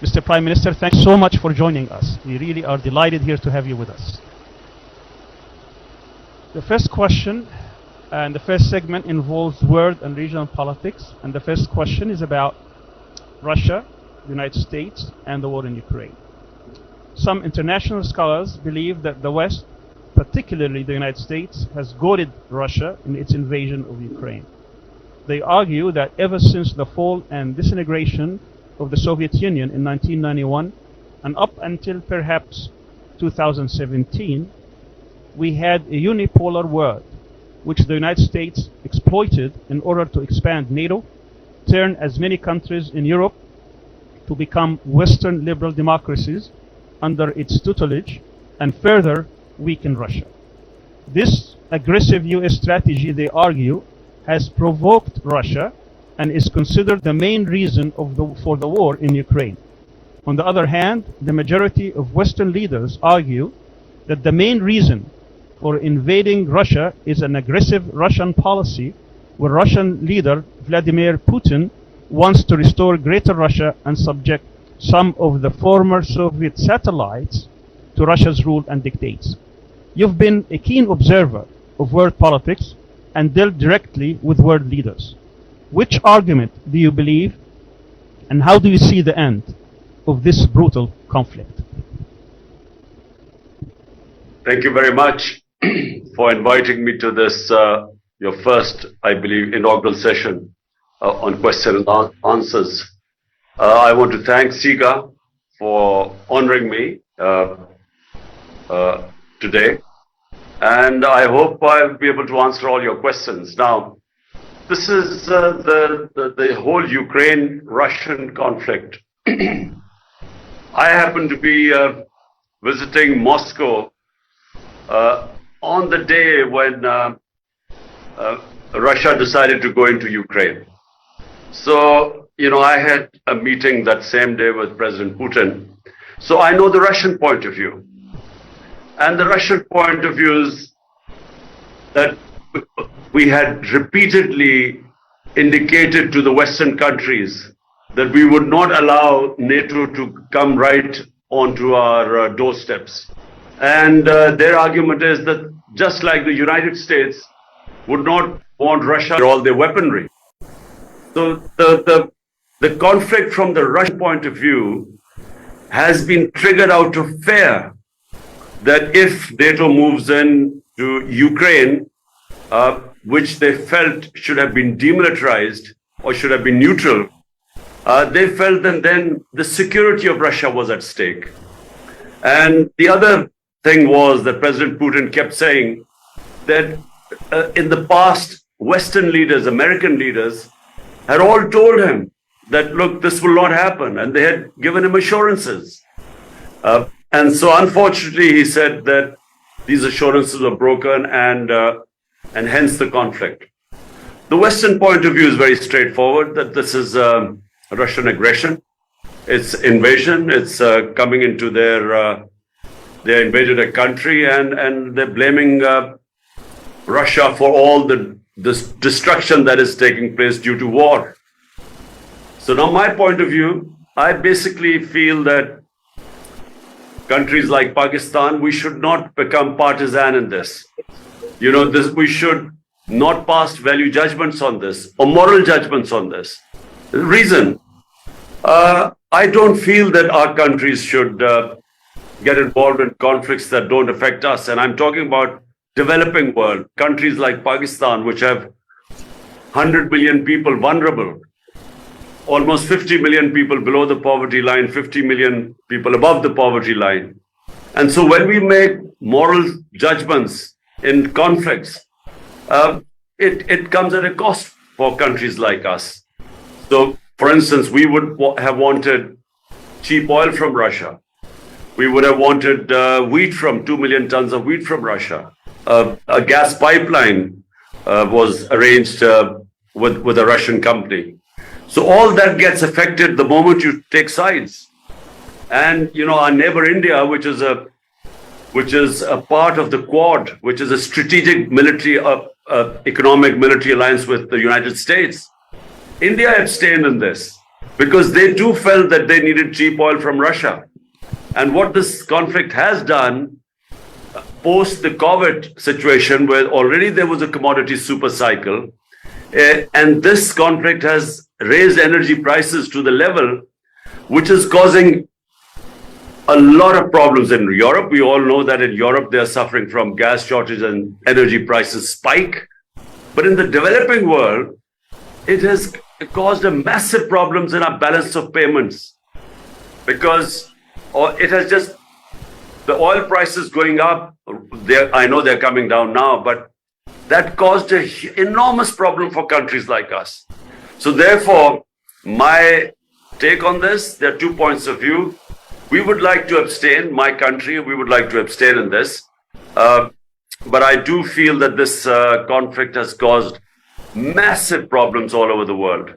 Mr. Prime Minister, thanks so much for joining us. We really are delighted here to have you with us. The first question and the first segment involves world and regional politics, and the first question is about Russia, the United States, and the war in Ukraine. Some international scholars believe that the West, particularly the United States, has goaded Russia in its invasion of Ukraine. They argue that ever since the fall and disintegration of the Soviet Union in 1991 and up until perhaps 2017, we had a unipolar world which the United States exploited in order to expand NATO, turn as many countries in Europe to become Western liberal democracies under its tutelage, and further weaken Russia. This aggressive US strategy, they argue, has provoked Russia and is considered the main reason for the war in Ukraine. On the other hand, the majority of Western leaders argue that the main reason for invading Russia is an aggressive Russian policy where Russian leader Vladimir Putin wants to restore Greater Russia and subject some of the former Soviet satellites to Russia's rule and dictates. You've been a keen observer of world politics and dealt directly with world leaders. Which argument do you believe, and how do you see the end of this brutal conflict? Thank you very much for inviting me to this, your first, I believe, inaugural session on question and answers. I want to thank SIGA for honoring me today, and I hope I'll be able to answer all your questions. Now, this is the whole Ukraine-Russian conflict. I happen to be visiting Moscow on the day when Russia decided to go into Ukraine. So, I had a meeting that same day with President Putin. So I know the Russian point of view. And the Russian point of view is that we had repeatedly indicated to the Western countries that we would not allow NATO to come right onto our doorsteps. And their argument is that just like the United States would not want Russia all their weaponry. So the conflict from the Russian point of view has been triggered out of fear that if NATO moves in to Ukraine, which they felt should have been demilitarized or should have been neutral, they felt that then the security of Russia was at stake. And the other thing was that President Putin kept saying that in the past, Western leaders, American leaders, had all told him that, look, this will not happen. And they had given him assurances. And so unfortunately, he said that these assurances were broken and hence the conflict. The Western point of view is very straightforward, that this is Russian aggression. It's invasion. It's coming into they invaded a country and they're blaming Russia for all this destruction that is taking place due to war. So now my point of view, I basically feel that countries like Pakistan, we should not become partisan in this. We should not pass value judgments on this or moral judgments on this. The reason, I don't feel that our countries should get involved in conflicts that don't affect us. And I'm talking about developing world, countries like Pakistan, which have 100 million people vulnerable, almost 50 million people below the poverty line, 50 million people above the poverty line. And so when we make moral judgments in conflicts, it comes at a cost for countries like us. So, for instance, we would have wanted cheap oil from Russia. We would have wanted wheat 2 million tons of wheat from Russia. A gas pipeline was arranged with a Russian company. So all that gets affected the moment you take sides. And our neighbor India, which is a part of the Quad, which is a strategic military, economic military alliance with the United States. India abstained in this. because they too felt that they needed cheap oil from Russia. And what this conflict has done, post the COVID situation, where already there was a commodity super cycle, and this conflict has raised energy prices to the level which is causing a lot of problems in Europe. We all know that in Europe they are suffering from gas shortage and energy prices spike. But in the developing world, it has caused a massive problems in our balance of payments, because it has just, the oil prices going up. I know they're coming down now, but that caused an enormous problem for countries like us. So therefore, my take on this, there are 2 points of view. We would like to abstain, my country, we would like to abstain in this. But I do feel that this conflict has caused massive problems all over the world.